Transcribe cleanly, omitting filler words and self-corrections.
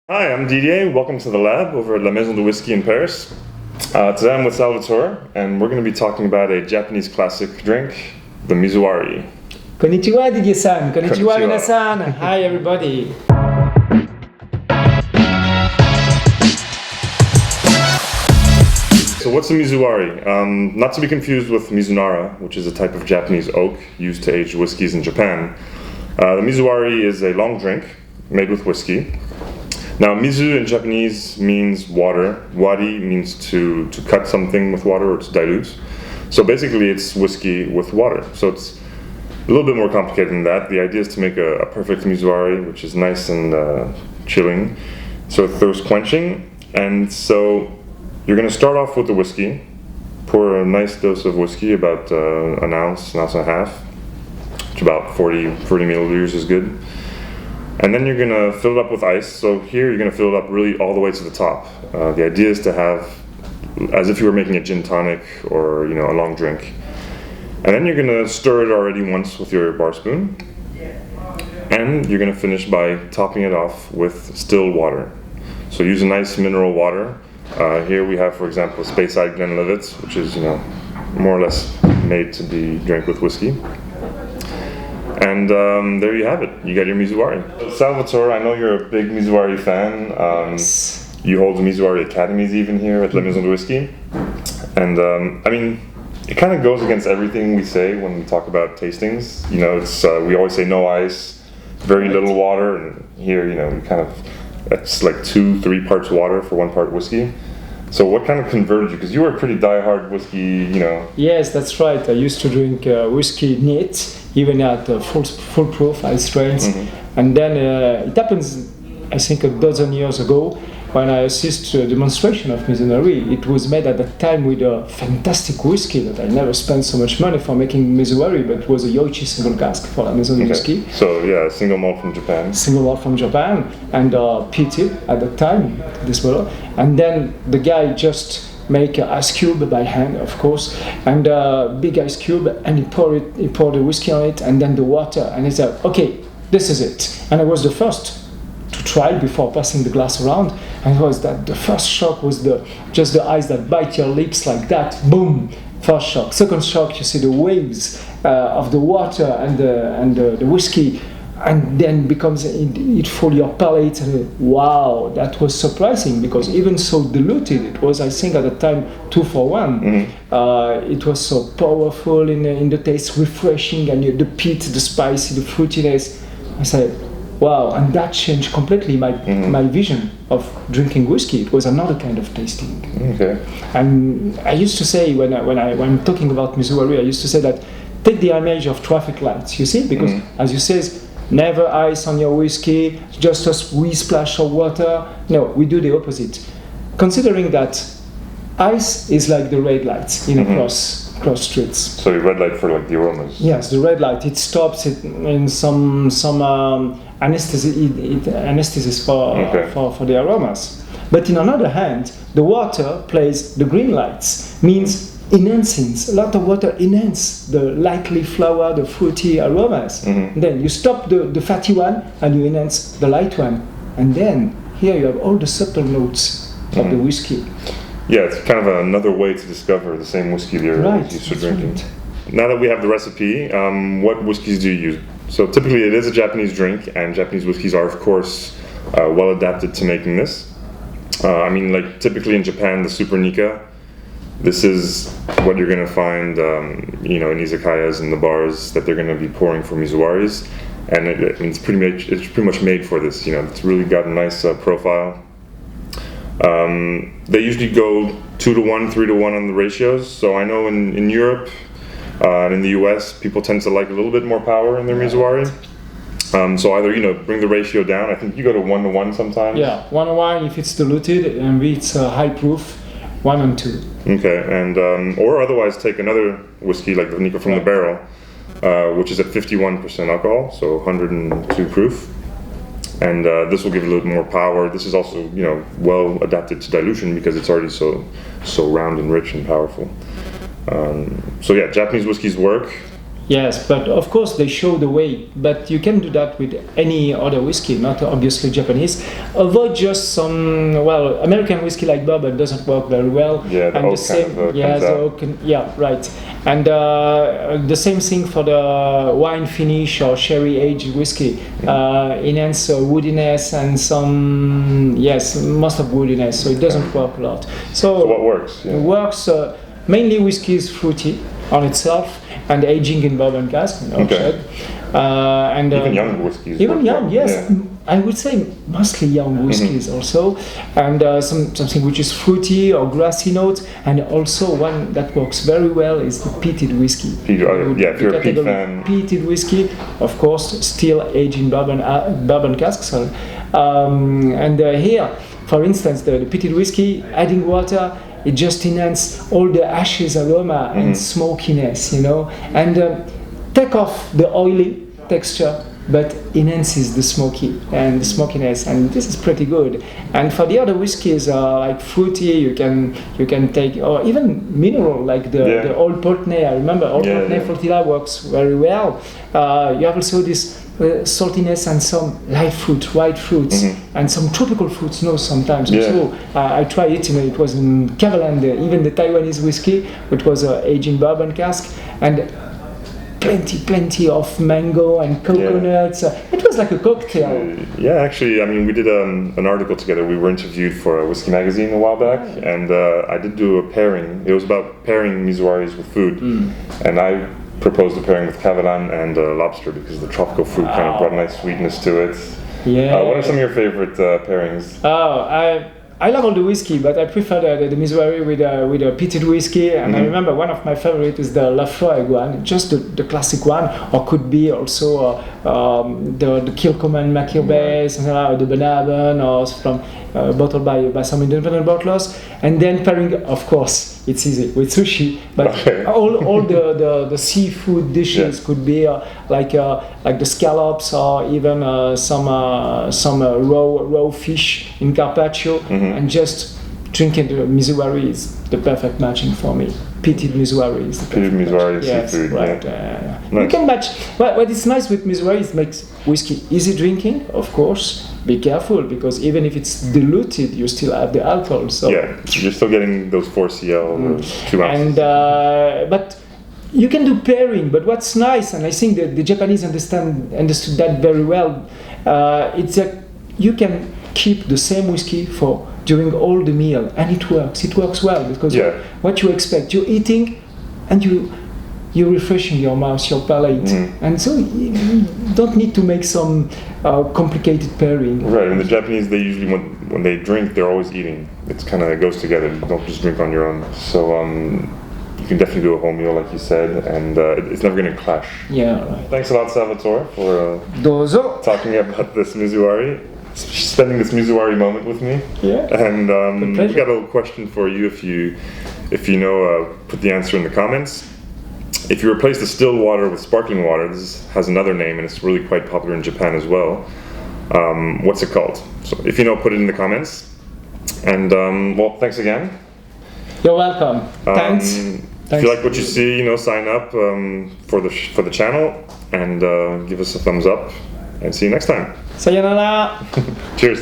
Hi, I'm Didier. Welcome to the lab over at La Maison de Whisky in Paris. Today I'm with Salvatore, and we're going to be talking about a Japanese classic drink, the Mizuwari. Konnichiwa, Didier-san. Konnichiwa, Konnichiwa. minasan. Hi, everybody. So what's the Mizuwari? Not to be confused with Mizunara, which is a type of Japanese oak used to age whiskeys in Japan. The Mizuwari is a long drink made with whiskey. Now, mizu in Japanese means water. Wari means to cut something with water or to dilute. So basically, it's whiskey with water. So it's a little bit more complicated than that. The idea is to make a perfect Mizuwari, which is nice and chilling, so thirst quenching. And so you're going to start off with the whiskey. Pour a nice dose of whiskey, about an ounce and a half, which about 40 milliliters is good. And then you're gonna fill it up with ice. So here you're gonna fill it up really all the way to the top. The idea is to have, as if you were making a gin tonic or a long drink. And then you're gonna stir it already once with your bar spoon. And you're gonna finish by topping it off with still water. So use a nice mineral water. Here we have, for example, Speyside Glenlivet, which is more or less made to be drank with whiskey. And there you have it. You got your Mizuwari. Salvatore, I know you're a big Mizuwari fan. You hold Mizuwari academies even here at La Maison de Whisky. And I mean, it kind of goes against everything we say when we talk about tastings. We always say no ice, very little water, and here, it's like 2-3 parts water for 1 part whiskey. So what kind of converted you? Because you were a pretty diehard whiskey, Yes, that's right. I used to drink whiskey neat, even at full proof ice strains. Mm-hmm. And then it happens, I think, a dozen years ago, when I assist to a demonstration of Mizunari. It was made at that time with a fantastic whiskey that I never spent so much money for making Mizuwari, but it was a Yoichi single cask for La Maison de Whisky. So yeah, single malt from Japan. Single malt from Japan, and peated at that time, this bottle. And then the guy just make an ice cube by hand, of course, and a big ice cube, and he poured the whiskey on it, and then the water, and he said, okay, this is it. And I was the first to try before passing the glass around, and it was that the first shock was just the ice that bite your lips like that, boom, first shock. Second shock, you see the waves of the water and the whiskey, and then it full your palate, and wow, that was surprising, because even so diluted, it was, I think at the time, 2 for 1. Mm-hmm. It was so powerful in the taste, refreshing, and the peat, the spicy, the fruitiness. I said, wow, and that changed completely my vision of drinking whiskey. It was another kind of tasting. Okay. And I used to say, when I'm talking about Mizuwari, I used to say that, take the image of traffic lights, you see, because as you say, never ice on your whiskey, just a wee splash of water. No, we do the opposite. Considering that ice is like the red lights in a cross streets. So the red light for like the aromas. Yes, the red light. It stops it in some anesthesis for the aromas. But in another hand, the water plays the green lights, means enhancing. A lot of water enhance the lightly flower, the fruity aromas. Then you stop the fatty one and you enhance the light one. And then here you have all the subtle notes of the whiskey. Yeah, it's kind of another way to discover the same whiskey you're used to drinking. Right. Now that we have the recipe, what whiskeys do you use? So typically it is a Japanese drink, and Japanese whiskeys are, of course, well adapted to making this. Typically in Japan, the Super Nika, this is what you're going to find, in izakayas and the bars that they're going to be pouring for Mizuwaris, and it's pretty much made for this. It's really got a nice profile. They usually go 2 to 1, 3 to 1 on the ratios. So I know in Europe and in the US, people tend to like a little bit more power in their Mizuwari. So either bring the ratio down. I think you go to 1 to 1 sometimes. Yeah, 1 to 1 if it's diluted, and if it's high proof, 1 and 2. Okay, and or otherwise take another whiskey like the Nika from the barrel, which is at 51% alcohol, so 102 proof. And this will give it a little more power. This is also, well adapted to dilution because it's already so round and rich and powerful. So yeah, Japanese whiskeys work. Yes, but of course they show the way. But you can do that with any other whiskey, not obviously Japanese. Avoid just some, well, American whiskey like bourbon doesn't work very well. Yeah, the and oak kind of yeah, comes the out. oak, yeah, right. And the same thing for the wine finish or sherry aged whiskey. Enhance woodiness and some, yes, most of woodiness. So it doesn't work a lot. So what works? It works. Mainly whiskey is fruity on itself and aging in bourbon cask. Okay. And Even young whiskeys. even work young, well. yes. Yeah. I would say mostly young whiskies also, and something which is fruity or grassy notes, and also one that works very well is the peated whiskey. Yeah, if you're a peat Category fan. peated whiskey, of course, still aged in bourbon casks. Sorry. And here, for instance, the peated whiskey, adding water, it just enhances all the ashes aroma and smokiness, you know, and take off the oily texture, but enhances the smoky and the smokiness, and this is pretty good. And for the other whiskies, like fruity, you can take, or even mineral, like the Old Portney. I remember Old Portney Flotilla works very well. You have also this saltiness and some light fruit, white fruits, and some tropical fruits. No, sometimes. So I tried it. You know, it was in Kavalan, even the Taiwanese whiskey, which was aged in bourbon cask, and plenty of mango and coconuts. It was like a cocktail. Yeah, actually, I mean, we did an article together. We were interviewed for a whiskey magazine a while back, and I did do a pairing. It was about pairing Mizuwaris with food, and I proposed a pairing with Kavalan and lobster because the tropical fruit kind of brought a nice sweetness to it. Yeah. What are some of your favorite pairings? Oh, I love all the whiskey, but I prefer the Mizuwari with a peated whiskey. And I remember one of my favorites is the Lafroig one, just the classic one, or could be also the Kilchoman Mackill-Base, the Benhaven, or from bottled by some independent bottlers. And then pairing, of course, it's easy with sushi, but all the seafood dishes could be like the scallops, or even some raw fish in carpaccio, and just drinking the Mizuwari is the perfect matching for me. Peated Mizuwari is the perfect Peated Mizuwari yes, seafood, right. Nice. You can match. What is nice with Mizuwari is it makes whiskey easy drinking. Of course, be careful because even if it's diluted, you still have the alcohol. So Yeah, you're still getting those 4 cl, 2 ounces. and but you can do pairing. But what's nice, and I think that the Japanese understood that very well, it's that you can keep the same whiskey for during all the meal, and it works. It works well because what you expect, you're eating, and you're refreshing your mouth, your palate, and so you don't need to make some complicated pairing. Right, and the Japanese, they usually when they drink, they're always eating. It's kind of, it goes together. You don't just drink on your own. So you can definitely do a home meal, like you said, and it's never going to clash. Yeah, right. Thanks a lot, Salvatore, for Dozo. talking about this Mizuwari, spending this Mizuwari moment with me. Yeah. And we got a little question for you. If you know, put the answer in the comments. If you replace the still water with sparkling water, this has another name, and it's really quite popular in Japan as well. What's it called? So if you know, put it in the comments. And well, thanks again. You're welcome. Thanks. If you like what you see, sign up for the channel and give us a thumbs up. And see you next time. Sayonara. Cheers.